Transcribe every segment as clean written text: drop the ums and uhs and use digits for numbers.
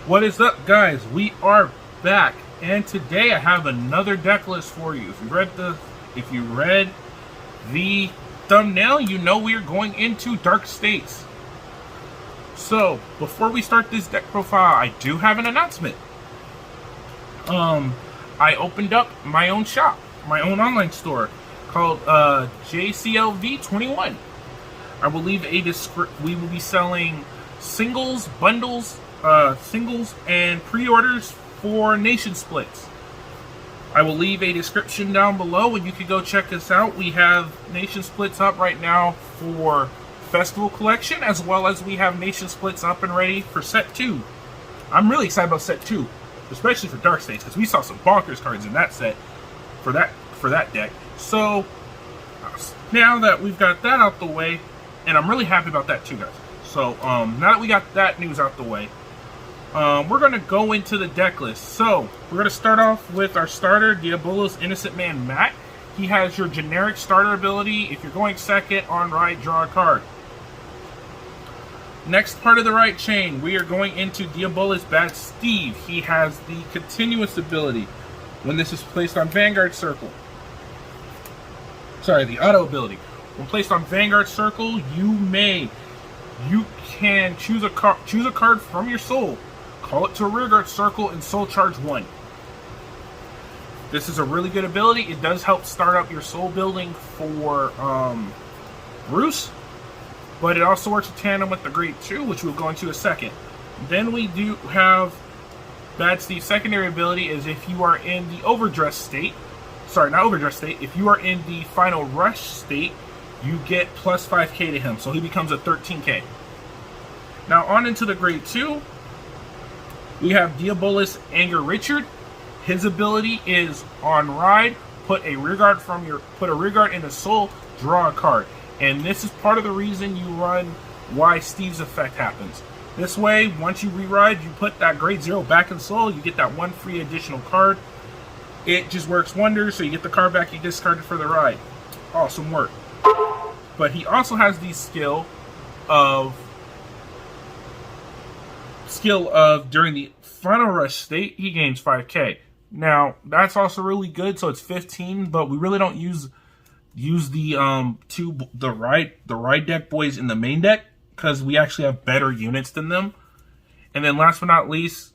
What is up, guys? We are back, and today I have another deck list for you. If you read the thumbnail, you know we are going into Dark States. So before we start this deck profile, I do have an announcement. I opened up my own shop, my own online store called JCLV21. I will leave we will be selling singles, bundles, singles and pre-orders for nation splits. I will leave a description down below and you can go check us out. We have nation splits up right now for Festival Collection, as well as we have nation splits up and ready for set 2. I'm really excited about set 2, especially for Dark States, because we saw some bonkers cards in that set for that deck. So now that we've got that out the way, and I'm really happy about that too, guys. So now that we got that news out the way, we're going to go into the deck list. So we're going to start off with our starter, Diabolos Innocent Man Matt. He has your generic starter ability. If you're going second on right, draw a card. Next part of the right chain, we are going into Diabolos Bad Steve. He has the continuous ability. When this is placed on Vanguard Circle. Sorry, the auto ability. When placed on Vanguard Circle, you can choose a card from your soul, call it to a Rearguard Circle, and soul charge 1. This is a really good ability. It does help start up your soul building for Bruce, but it also works in tandem with the Grade 2, which we'll go into in a second. Then we do have Bad Steve's secondary ability is if you are in the Overdress state, sorry, not Overdress state, if you are in the Final Rush state, you get plus 5k to him, so he becomes a 13k. Now on into the Grade 2, we have Diabolos Anger Richard. His ability is on ride, put a rearguard in a soul, draw a card. And this is part of the reason you run why Steve's effect happens. This way, once you re-ride, you put that Grade 0 back in soul, you get that one free additional card. It just works wonders, so you get the card back you discarded for the ride. Awesome work. But he also has the skill of during the Final Rush state, he gains 5k. Now, that's also really good, so it's 15, but we really don't use the ride deck boys in the main deck, because we actually have better units than them. And then last but not least,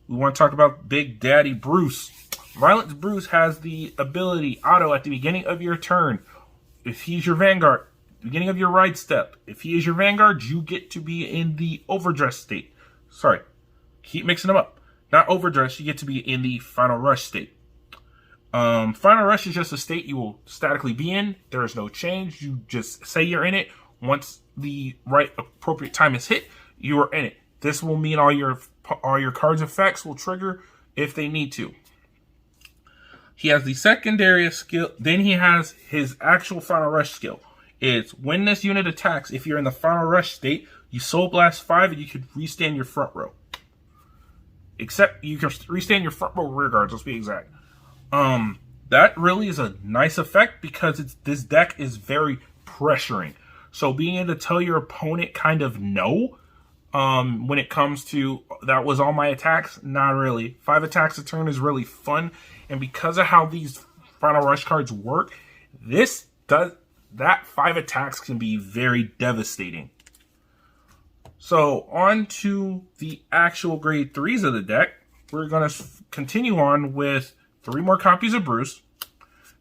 we want to talk about Big Daddy Bruce. Violence Bruce has the ability auto at the beginning of your turn. If he's your Vanguard, beginning of your ride step, if he is your Vanguard, you get to be in the Overdress state. Sorry, keep mixing them up. Not Overdress, you get to be in the Final Rush state. Final Rush is just a state you will statically be in. There is no change. You just say you're in it. Once the right appropriate time is hit, you are in it. This will mean all your cards' effects will trigger if they need to. He has the secondary skill. Then he has his actual Final Rush skill. It's when this unit attacks, if you're in the Final Rush state, you Soul Blast 5 and you can restand your front row. Except you can restand your front row rear guards, let's be exact. That really is a nice effect because this deck is very pressuring. So being able to tell your opponent kind of no, when it comes to that was all my attacks, not really. 5 attacks a turn is really fun, and because of how these Final Rush cards work, that 5 attacks can be very devastating. So on to the actual Grade 3s of the deck. We're going to continue on with 3 more copies of Bruce,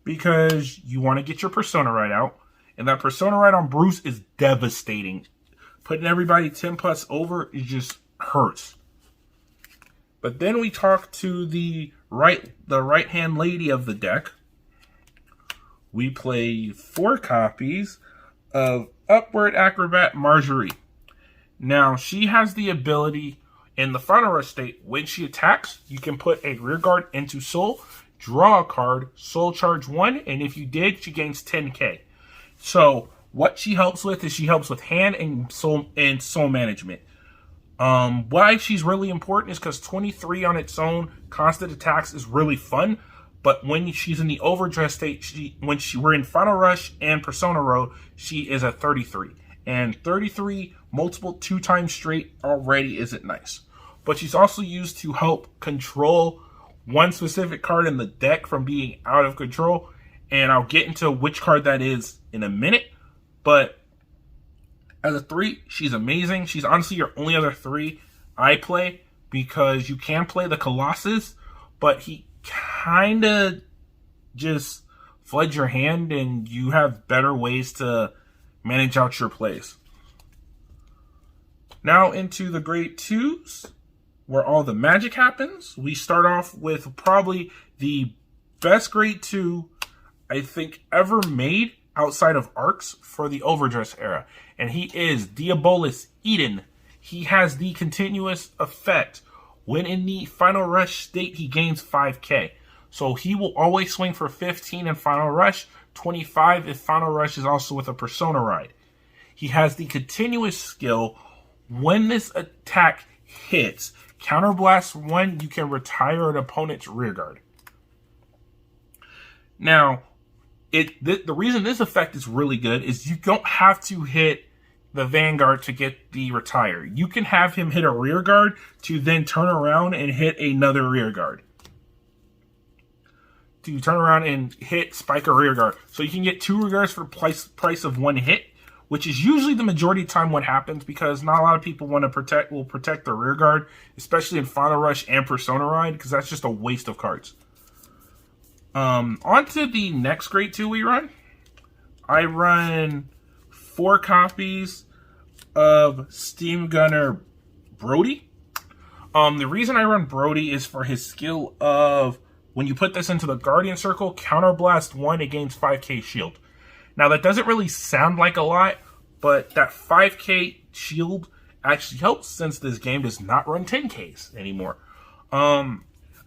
because you want to get your Persona Ride out. And that Persona Ride on Bruce is devastating. Putting everybody 10 plus over, it just hurts. But then we talk to the right-hand lady of the deck. We play 4 copies of Upward Acrobat Marjorie. Now, she has the ability in the Final Rush state, when she attacks, you can put a rearguard into soul, draw a card, soul charge 1, and if you did, she gains 10k. So what she helps with is she helps with hand and soul management. Why she's really important is because 23 on its own constant attacks is really fun, But when she's in the Overdress state, we're in Final Rush and Persona Road, she is a 33. And 33 multiple 2 times straight already isn't nice. But she's also used to help control one specific card in the deck from being out of control. And I'll get into which card that is in a minute. But as a 3, she's amazing. She's honestly your only other 3 I play, because you can play the Colossus, but he kind of just floods your hand and you have better ways to manage out your plays. Now into the grade 2s, where all the magic happens. We start off with probably the best grade 2 I think ever made outside of arcs for the Overdress era. And he is Diabolos Bois. He has the continuous effect. When in the Final Rush state, he gains 5k. So he will always swing for 15 in Final Rush, 25 if Final Rush is also with a Persona ride. He has the continuous skill. When this attack hits, Counterblast 1, you can retire an opponent's rearguard. Now, the reason this effect is really good is you don't have to hit the Vanguard to get the retire. You can have him hit a rearguard to then turn around and hit another rearguard. To turn around and hit spike a rearguard. So you can get 2 rearguards for the price of 1 hit, which is usually the majority of the time what happens, because not a lot of people will protect the rearguard, especially in Final Rush and Persona Ride, because that's just a waste of cards. On to the next grade 2 we run. I run 4 copies of Steam Gunner Brody. The reason I run Brody is for his skill of, when you put this into the Guardian Circle, Counterblast 1 against 5k shield. Now that doesn't really sound like a lot, but that 5k shield actually helps, since this game does not run 10ks anymore. A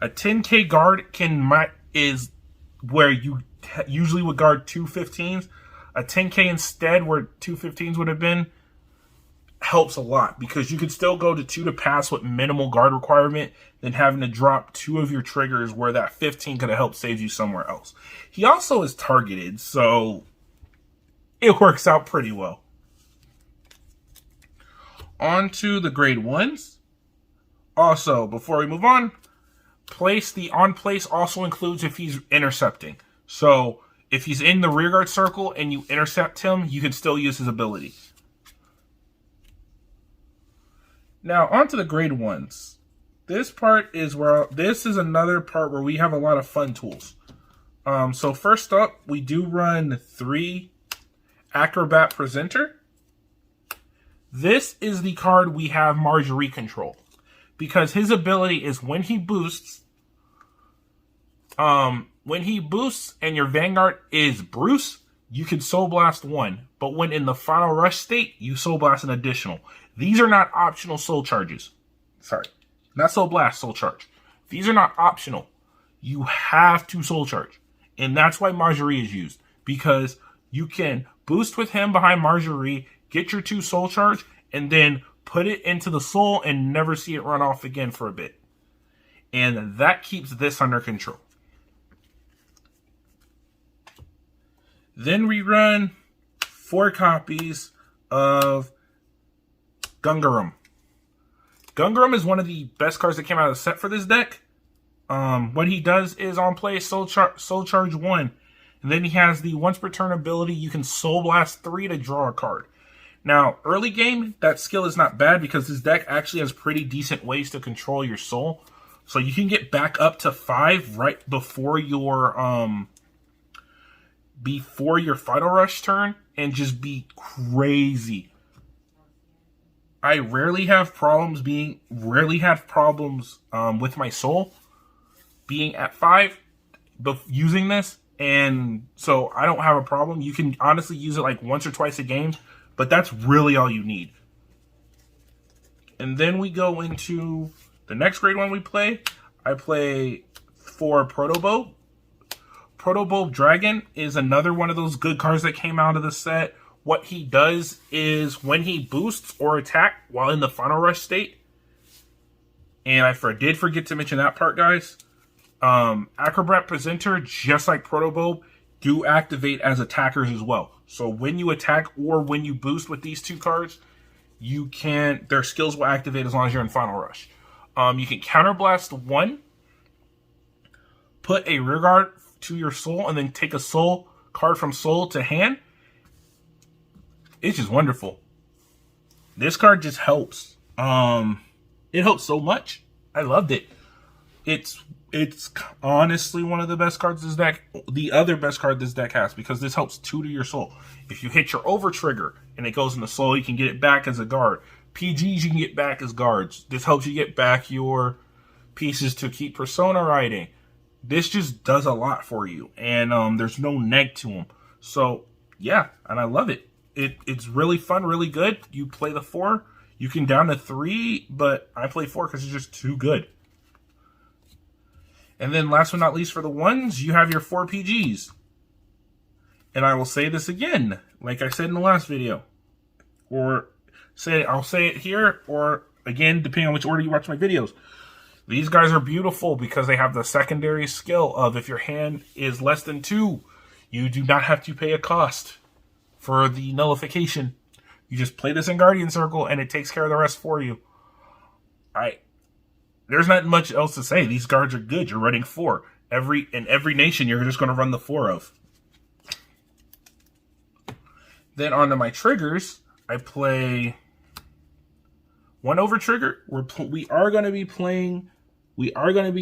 10k guard is where you usually would guard 2 15s. A 10k instead, where 2 15s would have been, helps a lot, because you could still go to 2 to pass with minimal guard requirement than having to drop 2 of your triggers, where that 15 could have helped save you somewhere else. He also is targeted, so it works out pretty well. On to the grade 1s. Also, before we move on, the on place also includes if he's intercepting. So if he's in the rearguard circle and you intercept him, you can still use his ability. Now, on to the grade 1s. This is another part where we have a lot of fun tools. So first up, we do run 3 Acrobat Presenter. This is the card we have Marjorie control, because his ability is when he boosts and your Vanguard is Bruce, you can Soul Blast 1. But when in the Final Rush state, you Soul Blast an additional. These are not optional soul charges. Sorry, not Soul Blast, Soul Charge. These are not optional. You have to Soul Charge. And that's why Marjorie is used, because you can boost with him behind Marjorie, get your 2 Soul Charge, and then put it into the Soul and never see it run off again for a bit. And that keeps this under control. Then we run 4 copies of Gungarum. Gungarum is one of the best cards that came out of the set for this deck. What he does is on play Soul Charge 1. And then he has the once per turn ability, you can Soul Blast 3 to draw a card. Now, early game, that skill is not bad, because this deck actually has pretty decent ways to control your soul. So you can get back up to 5 right before your Final Rush turn and just be crazy. I rarely have problems with my soul being at 5 using this, and so I don't have a problem. You can honestly use it like once or twice a game, but that's really all you need. And then we go into the next grade 1 we play. I play 4 Protobulb. Protobulb Dragon is another one of those good cards that came out of the set. What he does is when he boosts or attack while in the Final Rush state, and I did forget to mention that part, guys. Acrobat Presenter, just like Protobobe, do activate as attackers as well. So when you attack or when you boost with these two cards, you can, their skills will activate as long as you're in Final Rush. You can Counterblast 1, put a rear guard to your soul, and then take a soul card from soul to hand. It's just wonderful. This card just helps. It helps so much. I loved it. It's honestly one of the best cards this deck, the other best card this deck has, because this helps tutor your soul. If you hit your over trigger and it goes in the soul, you can get it back as a guard. PGs you can get back as guards. This helps you get back your pieces to keep persona riding. This just does a lot for you, and there's no neg to them. So yeah, and I love it. It's really fun, really good. You play the 4, you can down to 3, but I play 4 because it's just too good. And then last but not least, for the 1s, you have your 4 PGs. And I will say this again, like I said in the last video. I'll say it here, or again, depending on which order you watch my videos. These guys are beautiful because they have the secondary skill of, if your hand is less than 2, you do not have to pay a cost for the nullification. You just play this in Guardian Circle and it takes care of the rest for you. There's not much else to say. These cards are good. You're running 4. In every nation, you're just going to run the 4 of. Then onto my triggers, I play 1 over trigger. We are going to be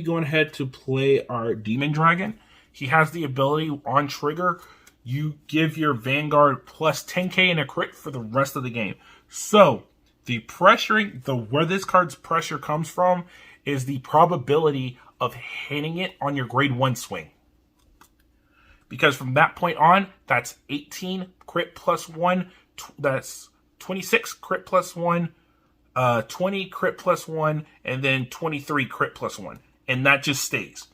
going ahead to play our Demon Dragon. He has the ability on trigger, you give your Vanguard plus 10k and a crit for the rest of the game. So the pressuring, where this card's pressure comes from, is the probability of hitting it on your grade 1 swing. Because from that point on, that's 18 crit plus 1, that's 26 crit plus 1, 20 crit plus 1, and then 23 crit plus 1. And that just stays.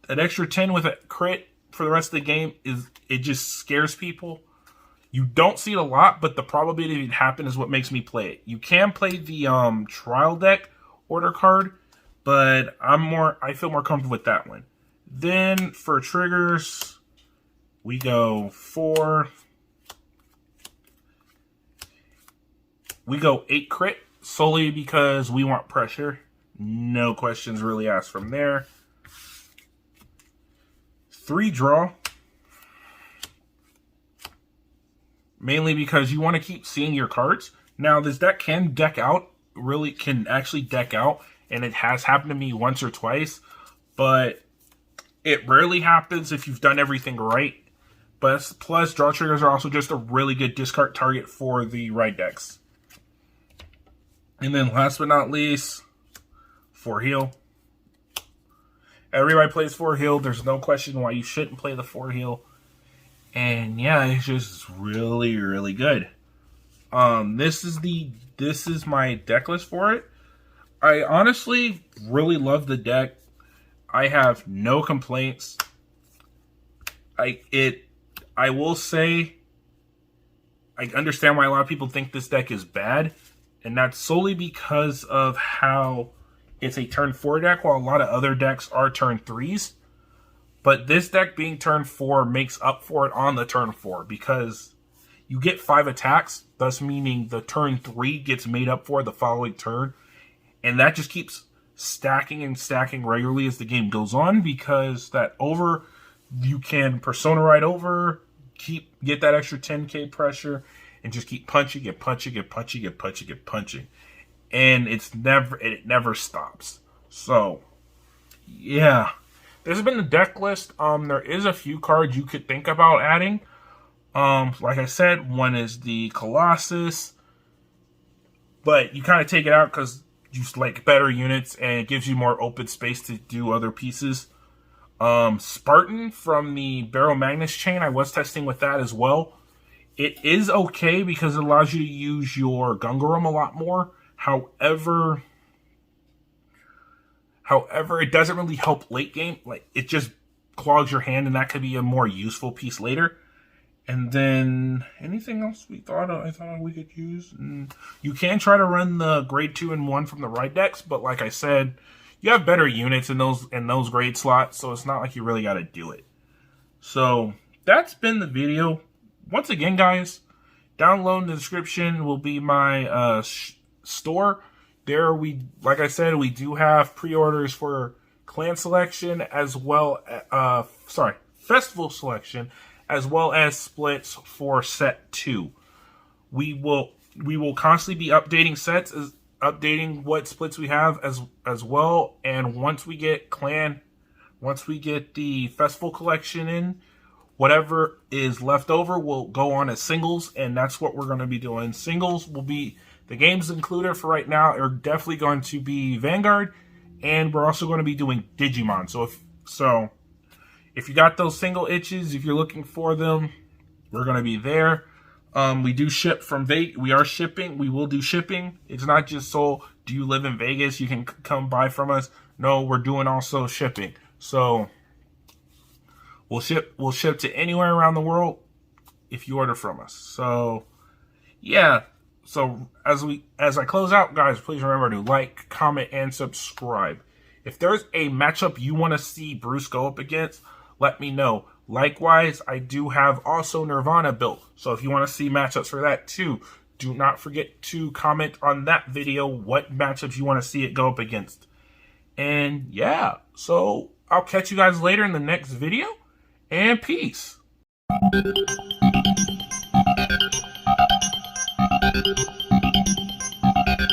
An extra 10 with a crit for the rest of the game, it just scares people. You don't see it a lot, but the probability of it happen is what makes me play it. You can play the trial deck order card, but I feel more comfortable with that one. Then for triggers, we go 4. We go 8 crit, solely because we want pressure. No questions really asked from there. 3 draw. Mainly because you want to keep seeing your cards. Now, this deck can actually deck out, and it has happened to me once or twice, but it rarely happens if you've done everything right. But plus, draw triggers are also just a really good discard target for the right decks. And then last but not least, 4 heal. Everybody plays 4 heal. There's no question why you shouldn't play the 4 heal. And yeah, it's just really, really good. This is my deck list for it. I honestly really love the deck. I have no complaints. I will say, I understand why a lot of people think this deck is bad, and that's solely because of how it's a turn 4 deck, while a lot of other decks are turn 3s. But this deck being turn 4 makes up for it on the turn 4, because you get 5 attacks, thus meaning the turn 3 gets made up for the following turn. And that just keeps stacking and stacking regularly as the game goes on, because that over, you can Persona Ride over, get that extra 10k pressure, and just keep punching and punching and punching and punching and punching. And it never stops. So, yeah. This has been the deck list. There is a few cards you could think about adding. Like I said, one is the Colossus. But you kind of take it out because you like better units and it gives you more open space to do other pieces. Spartan from the Barrow Magnus chain, I was testing with that as well. It is okay because it allows you to use your Gungarum a lot more. However, it doesn't really help late game. Like, it just clogs your hand, and that could be a more useful piece later. And then anything else I thought we could use? You can try to run the grade 2 and 1 from the right decks, but like I said, you have better units in those grade slots, so it's not like you really got to do it. So that's been the video. Once again, guys, down below in the description will be my store. There like I said, we do have pre-orders for clan selection as well. Festival selection, as well as splits for set 2. We will constantly be updating sets, updating what splits we have as well. And once we get the festival collection in, whatever is left over will go on as singles, and that's what we're going to be doing. Singles will be the games included for right now are definitely going to be Vanguard, and we're also going to be doing Digimon. So if you got those single itches, if you're looking for them, we're going to be there. We do ship from Vegas. We are shipping. We will do shipping. It's not just so do you live in Vegas, you can come buy from us. No, we're doing also shipping. So we'll ship to anywhere around the world if you order from us. So yeah. So as I close out, guys, please remember to like, comment, and subscribe. If there's a matchup you want to see Bruce go up against, let me know. Likewise, I do have also Nirvana built. So if you want to see matchups for that too, do not forget to comment on that video what matchups you want to see it go up against. And yeah, so I'll catch you guys later in the next video, and peace.